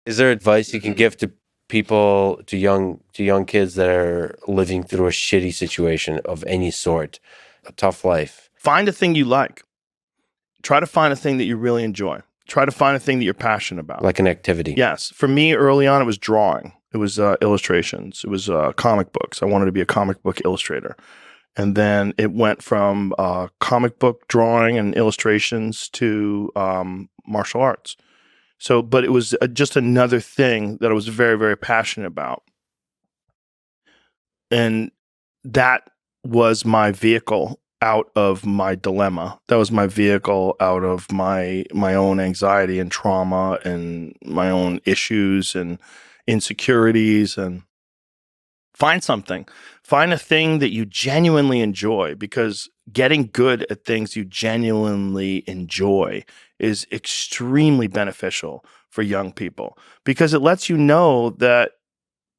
Is there advice you can give to people, to young kids that are living through a shitty situation of any sort, a tough life? Find a thing you like. Try to find a thing that you really enjoy. Try to find a thing that you're passionate about. Like an activity. Yes. For me, early on, it was drawing. It was illustrations. It was comic books. I wanted to be a comic book illustrator. And then it went from comic book drawing and illustrations to martial arts. So, but it was just another thing that I was very, very passionate about. And that was my vehicle out of my dilemma. That was my vehicle out of my own anxiety and trauma and my own issues and insecurities. And find something. Find a thing that you genuinely enjoy, because getting good at things you genuinely enjoy is extremely beneficial for young people, because it lets you know that,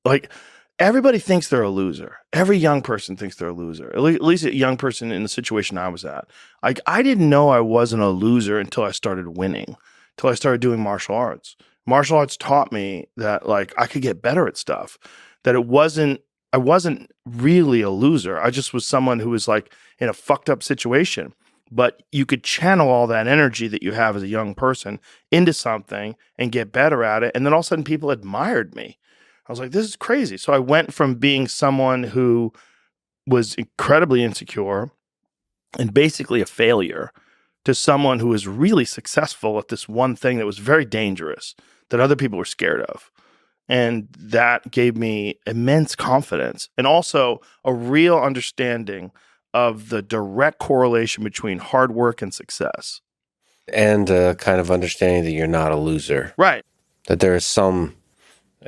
like, everybody thinks they're a loser. Every young person thinks they're a loser. At least a young person in the situation I was at. Like, I didn't know I wasn't a loser until I started winning, until I started doing martial arts. Martial arts taught me that, like, I could get better at stuff, that I wasn't really a loser. I just was someone who was, like, in a fucked up situation. But you could channel all that energy that you have as a young person into something and get better at it. And then all of a sudden people admired me. I was like, this is crazy. So I went from being someone who was incredibly insecure and basically a failure to someone who was really successful at this one thing that was very dangerous, that other people were scared of. And that gave me immense confidence, and also a real understanding of the direct correlation between hard work and success. And kind of understanding that you're not a loser. Right. That there is a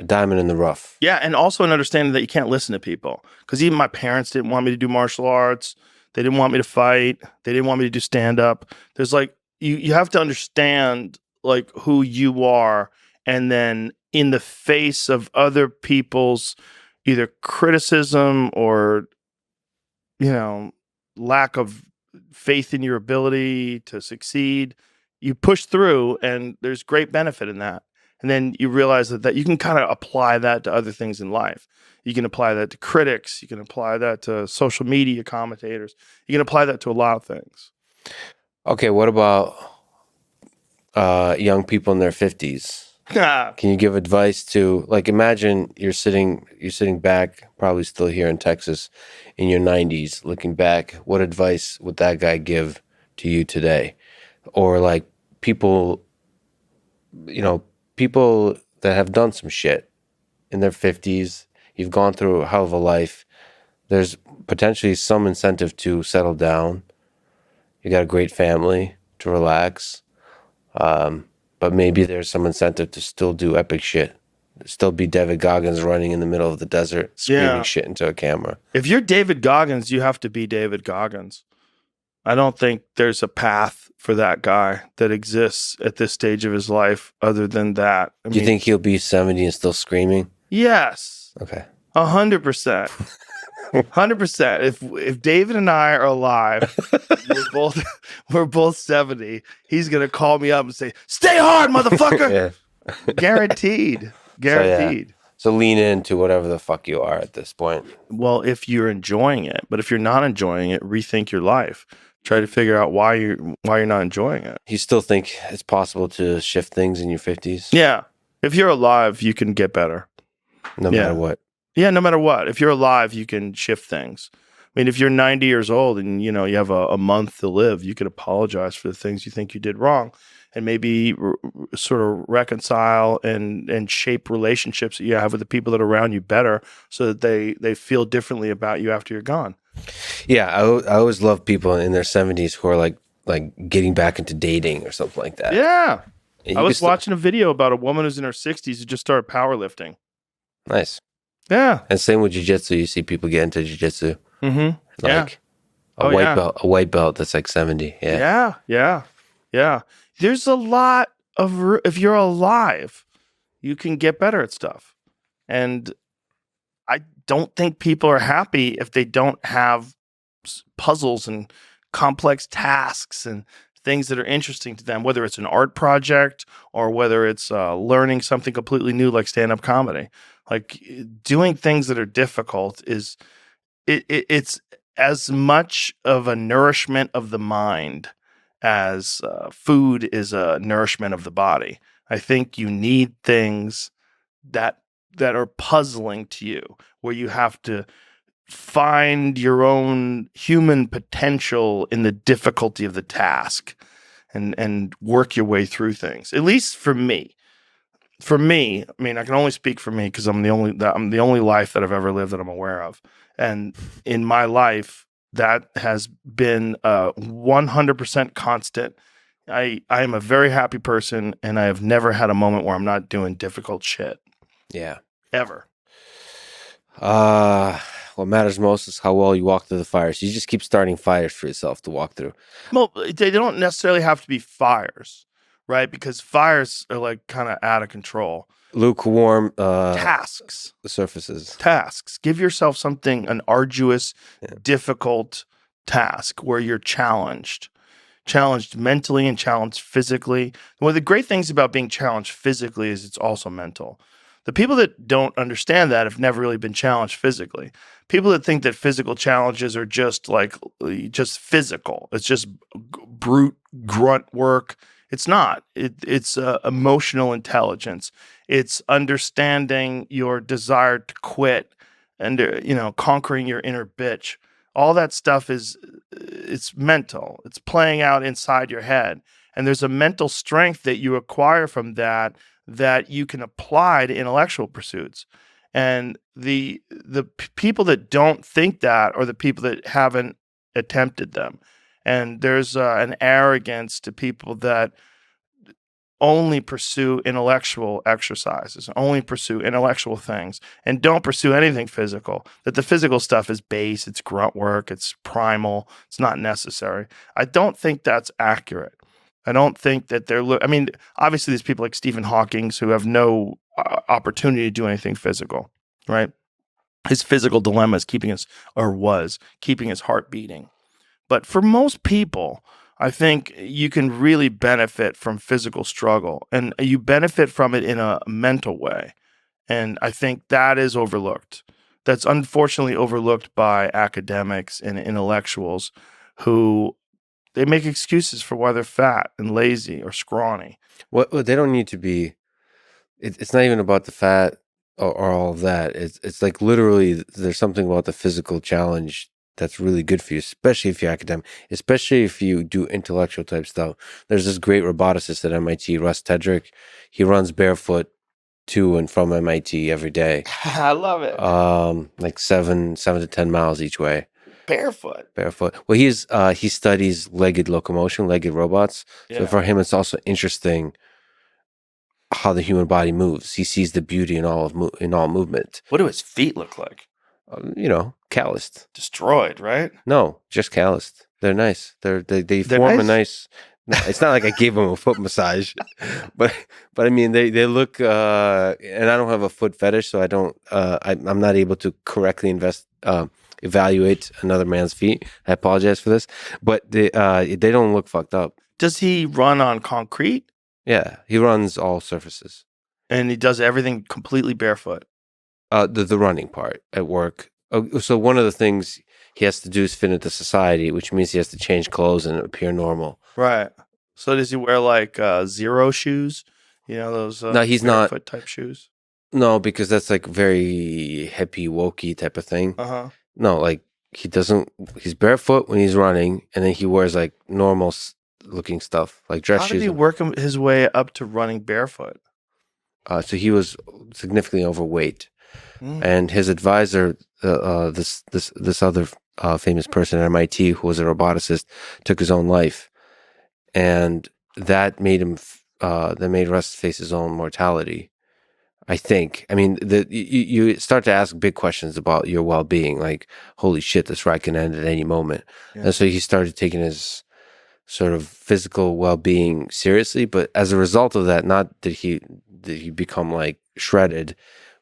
diamond in the rough. Yeah, and also an understanding that you can't listen to people. Because even my parents didn't want me to do martial arts. They didn't want me to fight. They didn't want me to do stand-up. There's, like, you have to understand, like, who you are, and then in the face of other people's either criticism or, lack of faith in your ability to succeed, you push through, and there's great benefit in that. And then you realize that you can kind of apply that to other things in life. You can apply that to critics. You can apply that to social media commentators. You can apply that to a lot of things. Okay, what about young people in their 50s? Can you give advice to, like, imagine you're sitting back, probably still here in Texas, in your 90s, looking back. What advice would that guy give to you today? Or, like, people that have done some shit in their 50s, you've gone through a hell of a life. There's potentially some incentive to settle down. You got a great family to relax. But maybe there's some incentive to still do epic shit. Still be David Goggins running in the middle of the desert, screaming shit into a camera. If you're David Goggins, you have to be David Goggins. I don't think there's a path for that guy that exists at this stage of his life other than that. Do you think he'll be 70 and still screaming? Yes. Okay. 100%. 100%. If David and I are alive, we're both 70. He's gonna call me up and say, "Stay hard, motherfucker." Yeah. Guaranteed. So lean into whatever the fuck you are at this point. Well, if you're enjoying it, but if you're not enjoying it, rethink your life. Try to figure out why you're not enjoying it. You still think it's possible to shift things in your 50s? Yeah. If you're alive, you can get better. No matter what. Yeah, no matter what. If you're alive, you can shift things. I mean, if you're 90 years old and, you have a month to live, you could apologize for the things you think you did wrong, and maybe sort of reconcile and shape relationships that you have with the people that are around you better, so that they feel differently about you after you're gone. Yeah, I always love people in their 70s who are like getting back into dating or something like that. Yeah. I was watching a video about a woman who's in her 60s who just started powerlifting. Nice. Yeah. And same with jiu-jitsu. You see people get into jiu-jitsu. Mm-hmm. Like a white belt that's like 70. Yeah. Yeah. There's a lot of, if you're alive, you can get better at stuff. And I don't think people are happy if they don't have puzzles and complex tasks and things that are interesting to them, whether it's an art project or whether it's learning something completely new like stand-up comedy. Like doing things that are difficult it's as much of a nourishment of the mind as food is a nourishment of the body. I think you need things that are puzzling to you, where you have to find your own human potential in the difficulty of the task and work your way through things. At least for me. For me, I mean, I can only speak for me because I'm the only life that I've ever lived that I'm aware of. And in my life, that has been 100% constant. I am a very happy person, and I have never had a moment where I'm not doing difficult shit. Yeah. Ever. What matters most is how well you walk through the fires. You just keep starting fires for yourself to walk through. Well, they don't necessarily have to be fires, right? Because fires are like kind of out of control. Lukewarm Tasks. surfaces. Tasks. Give yourself something, an arduous, Yeah. difficult task where you're challenged mentally and challenged physically. One of the great things about being challenged physically is it's also mental. The people that don't understand that have never really been challenged physically. People that think that physical challenges are just just physical. It's just brute grunt work. It's not. It's emotional intelligence. It's understanding your desire to quit and conquering your inner bitch. All that stuff it's mental. It's playing out inside your head. And there's a mental strength that you acquire from that you can apply to intellectual pursuits. And the people that don't think that are the people that haven't attempted them. And there's an arrogance to people that only pursue intellectual exercises, only pursue intellectual things, and don't pursue anything physical. That the physical stuff is base, it's grunt work, it's primal, it's not necessary. I don't think that's accurate. I don't think that I mean, obviously there's people like Stephen Hawking who have no opportunity to do anything physical, right? His physical dilemma is was keeping his heart beating. But for most people, I think you can really benefit from physical struggle, and you benefit from it in a mental way. And I think that is overlooked. That's unfortunately overlooked by academics and intellectuals who they make excuses for why they're fat and lazy or scrawny. Well, they don't need to be. It's not even about the fat or all of that. It's like literally there's something about the physical challenge that's really good for you, especially if you're academic, especially if you do intellectual type stuff. There's this great roboticist at MIT, Russ Tedrick. He runs barefoot to and from MIT every day. I love it. Like 7 to 10 miles each way. Barefoot. Well, he studies legged locomotion, legged robots. Yeah. So for him, it's also interesting how the human body moves. He sees the beauty in all movement. What do his feet look like? Calloused. Destroyed, right? No, just calloused. They're nice. They form a nice. No, it's not like I gave him a foot massage, but I mean they look. And I don't have a foot fetish, so I don't. I'm not able to correctly evaluate another man's feet. I apologize for this, but they don't look fucked up. Does he run on concrete? Yeah, he runs all surfaces, and he does everything completely barefoot. The running part at work. So one of the things he has to do is fit into society, which means he has to change clothes and appear normal. Right. So does he wear like zero shoes? Those no, he's barefoot not type shoes. No, because that's like very hippie, wokey type of thing. No, like he doesn't. He's barefoot when he's running, and then he wears like normal looking stuff, like dress shoes. How did he work his way up to running barefoot? So he was significantly overweight, and his advisor, this other famous person at MIT who was a roboticist, took his own life, and that made him. That made Russ face his own mortality. I think. I mean, you start to ask big questions about your well-being, like, holy shit, this ride can end at any moment. Yeah. And so he started taking his sort of physical well-being seriously. But as a result of that, not did he become like shredded,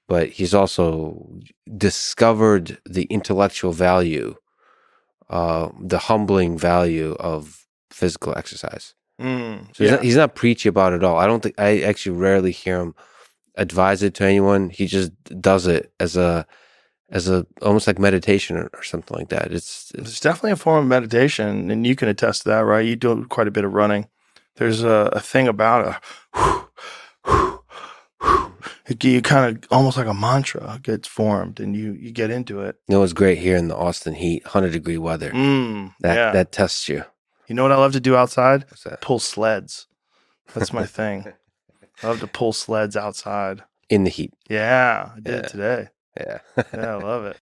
but he's also discovered the intellectual value, the humbling value of physical exercise. So he's not preachy about it at all. I actually rarely hear him advise it to anyone. He just does it as a almost like meditation or something like that. It's definitely a form of meditation, and you can attest to that, right? You do quite a bit of running. There's a thing about it. You kind of almost like a mantra gets formed, and you get into it. You know, it's great here in the Austin heat, 100-degree weather. That tests you. You know what I love to do outside? What's that? Pull sleds. That's my thing. I love to pull sleds outside. In the heat. Yeah, I did it today. Yeah. Yeah, I love it.